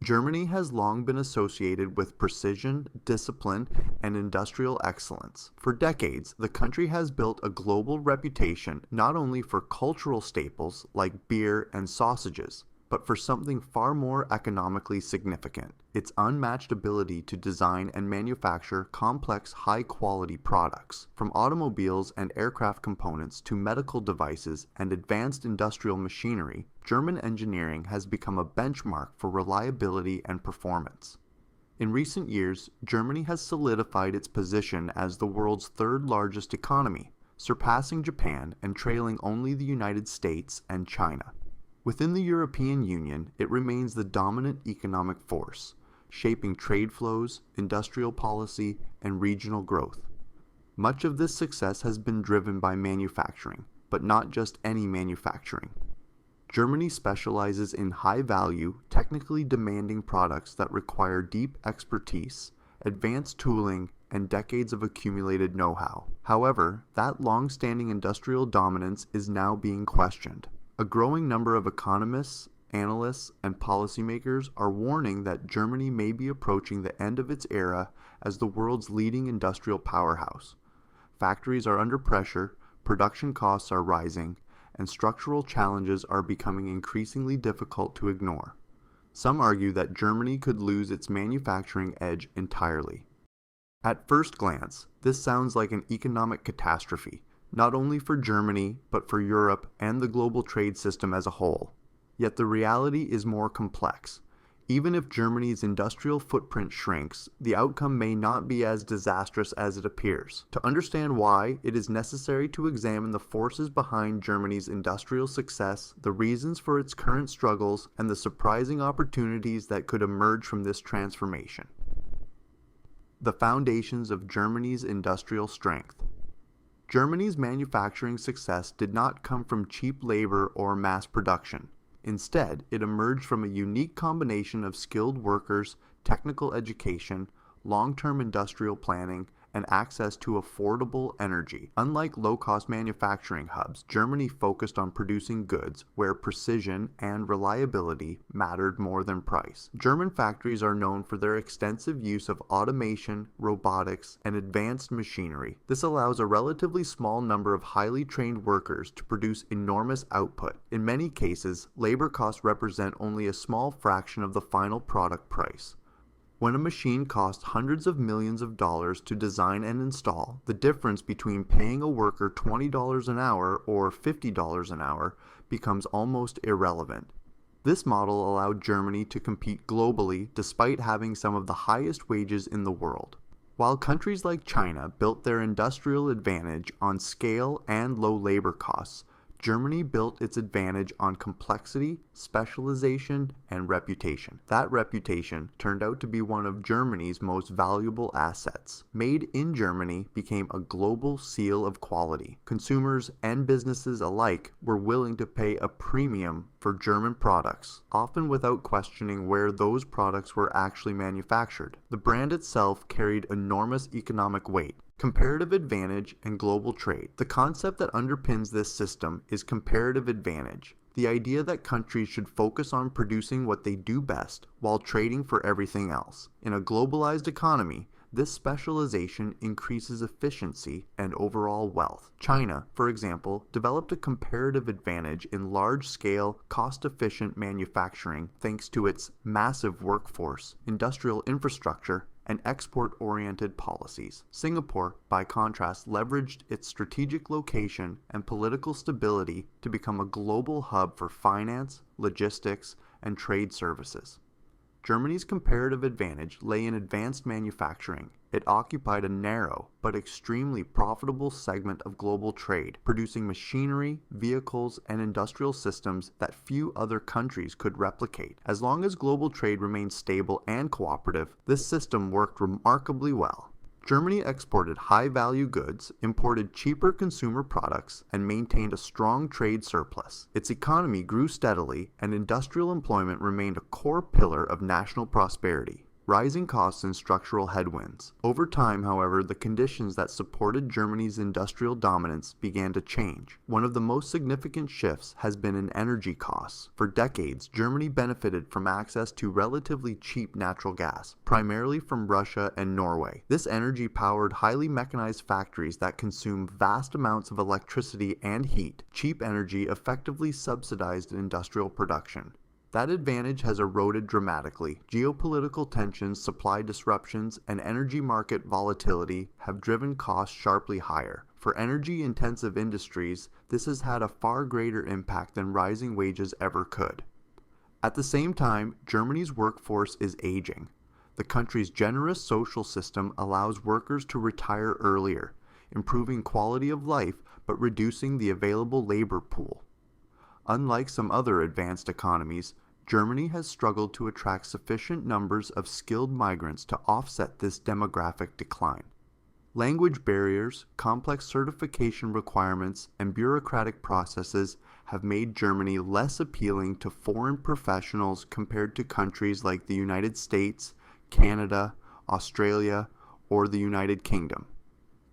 Germany has long been associated with precision, discipline, and industrial excellence. For decades, the country has built a global reputation not only for cultural staples like beer and sausages, but for something far more economically significant: its unmatched ability to design and manufacture complex, high-quality products. From automobiles and aircraft components to medical devices and advanced industrial machinery, German engineering has become a benchmark for reliability and performance. In recent years, Germany has solidified its position as the world's third-largest economy, surpassing Japan and trailing only the United States and China. Within the European Union, it remains the dominant economic force, shaping trade flows, industrial policy, and regional growth. Much of this success has been driven by manufacturing, but not just any manufacturing. Germany specializes in high-value, technically demanding products that require deep expertise, advanced tooling, and decades of accumulated know-how. However, that long-standing industrial dominance is now being questioned. A growing number of economists, analysts, and policymakers are warning that Germany may be approaching the end of its era as the world's leading industrial powerhouse. Factories are under pressure, production costs are rising, and structural challenges are becoming increasingly difficult to ignore. Some argue that Germany could lose its manufacturing edge entirely. At first glance, this sounds like an economic catastrophe, not only for Germany, but for Europe and the global trade system as a whole. Yet the reality is more complex. Even if Germany's industrial footprint shrinks, the outcome may not be as disastrous as it appears. To understand why, it is necessary to examine the forces behind Germany's industrial success, the reasons for its current struggles, and the surprising opportunities that could emerge from this transformation. The foundations of Germany's industrial strength. Germany's manufacturing success did not come from cheap labor or mass production. Instead, it emerged from a unique combination of skilled workers, technical education, long-term industrial planning, and access to affordable energy. Unlike low-cost manufacturing hubs, Germany focused on producing goods where precision and reliability mattered more than price. German factories are known for their extensive use of automation, robotics, and advanced machinery. This allows a relatively small number of highly trained workers to produce enormous output. In many cases, labor costs represent only a small fraction of the final product price. When a machine costs hundreds of millions of dollars to design and install, the difference between paying a worker $20 an hour or $50 an hour becomes almost irrelevant. This model allowed Germany to compete globally despite having some of the highest wages in the world. While countries like China built their industrial advantage on scale and low labor costs, Germany built its advantage on complexity, specialization, and reputation. That reputation turned out to be one of Germany's most valuable assets. Made in Germany became a global seal of quality. Consumers and businesses alike were willing to pay a premium for German products, often without questioning where those products were actually manufactured. The brand itself carried enormous economic weight. Comparative advantage and global trade. The concept that underpins this system is comparative advantage, the idea that countries should focus on producing what they do best while trading for everything else. In a globalized economy, this specialization increases efficiency and overall wealth. China, for example, developed a comparative advantage in large-scale, cost-efficient manufacturing thanks to its massive workforce, industrial infrastructure, and export-oriented policies. Singapore, by contrast, leveraged its strategic location and political stability to become a global hub for finance, logistics, and trade services. Germany's comparative advantage lay in advanced manufacturing. It occupied a narrow but extremely profitable segment of global trade, producing machinery, vehicles, and industrial systems that few other countries could replicate. As long as global trade remained stable and cooperative, this system worked remarkably well. Germany exported high-value goods, imported cheaper consumer products, and maintained a strong trade surplus. Its economy grew steadily, and industrial employment remained a core pillar of national prosperity. rising costs and structural headwinds. Over time, however, the conditions that supported Germany's industrial dominance began to change. One of the most significant shifts has been in energy costs. For decades, Germany benefited from access to relatively cheap natural gas, primarily from Russia and Norway. This energy powered highly mechanized factories that consume vast amounts of electricity and heat. Cheap energy effectively subsidized industrial production. That advantage has eroded dramatically. Geopolitical tensions, supply disruptions, and energy market volatility have driven costs sharply higher. For energy-intensive industries, this has had a far greater impact than rising wages ever could. At the same time, Germany's workforce is aging. The country's generous social system allows workers to retire earlier, improving quality of life but reducing the available labor pool. Unlike some other advanced economies, Germany has struggled to attract sufficient numbers of skilled migrants to offset this demographic decline. Language barriers, complex certification requirements, and bureaucratic processes have made Germany less appealing to foreign professionals compared to countries like the United States, Canada, Australia, or the United Kingdom.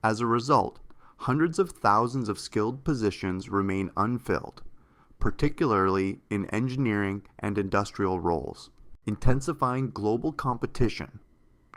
As a result, hundreds of thousands of skilled positions remain unfilled, particularly in engineering and industrial roles. Intensifying global competition.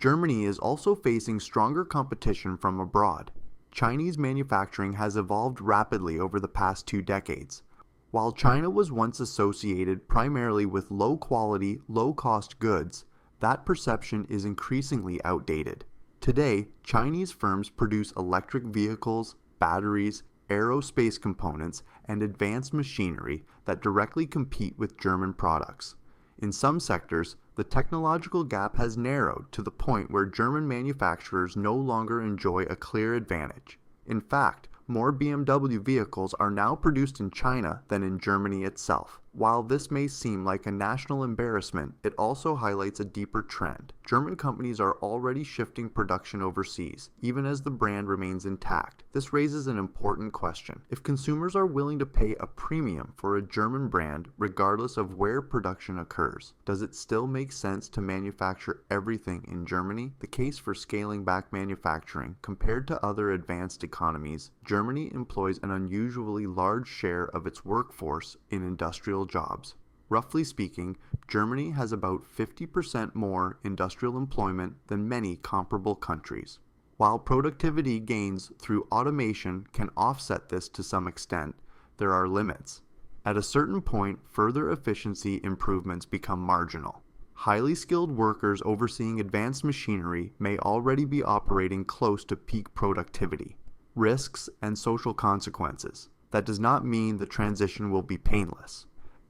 Germany is also facing stronger competition from abroad. Chinese manufacturing has evolved rapidly over the past 2 decades. While China was once associated primarily with low-quality, low-cost goods, that perception is increasingly outdated. Today, Chinese firms produce electric vehicles, batteries, aerospace components, and advanced machinery that directly compete with German products. In some sectors, the technological gap has narrowed to the point where German manufacturers no longer enjoy a clear advantage. In fact, more BMW vehicles are now produced in China than in Germany itself. While this may seem like a national embarrassment, it also highlights a deeper trend. German companies are already shifting production overseas, even as the brand remains intact. This raises an important question. If consumers are willing to pay a premium for a German brand, regardless of where production occurs, does it still make sense to manufacture everything in Germany? The case for scaling back manufacturing, compared to other advanced economies, Germany employs an unusually large share of its workforce in industrial jobs. Roughly speaking, Germany has about 50% more industrial employment than many comparable countries. While productivity gains through automation can offset this to some extent, there are limits. At a certain point, further efficiency improvements become marginal. Highly skilled workers overseeing advanced machinery may already be operating close to peak productivity. Risks and social consequences. That does not mean the transition will be painless.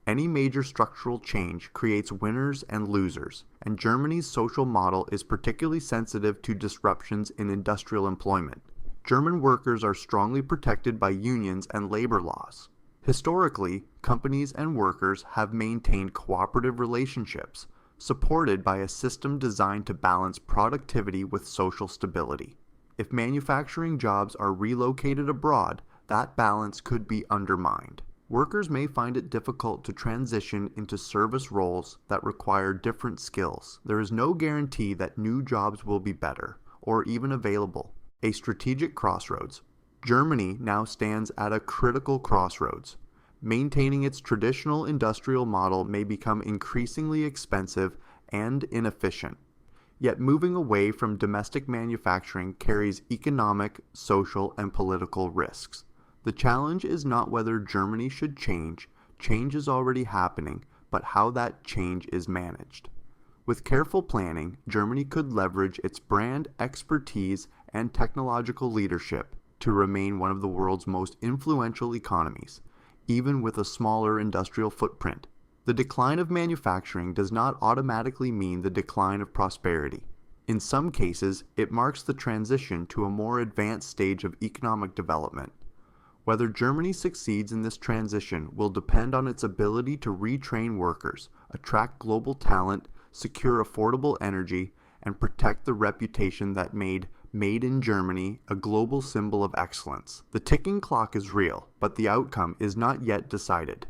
Any major structural change creates winners and losers, and Germany's social model is particularly sensitive to disruptions in industrial employment. German workers are strongly protected by unions and labor laws. Historically, companies and workers have maintained cooperative relationships, supported by a system designed to balance productivity with social stability. If manufacturing jobs are relocated abroad, that balance could be undermined. Workers may find it difficult to transition into service roles that require different skills. There is no guarantee that new jobs will be better, or even available. A strategic crossroads. Germany now stands at a critical crossroads. Maintaining its traditional industrial model may become increasingly expensive and inefficient. Yet moving away from domestic manufacturing carries economic, social, and political risks. The challenge is not whether Germany should change is already happening, but how that change is managed. With careful planning, Germany could leverage its brand expertise and technological leadership to remain one of the world's most influential economies, even with a smaller industrial footprint. The decline of manufacturing does not automatically mean the decline of prosperity. In some cases, it marks the transition to a more advanced stage of economic development. Whether Germany succeeds in this transition will depend on its ability to retrain workers, attract global talent, secure affordable energy, and protect the reputation that made Made in Germany a global symbol of excellence. The ticking clock is real, but the outcome is not yet decided.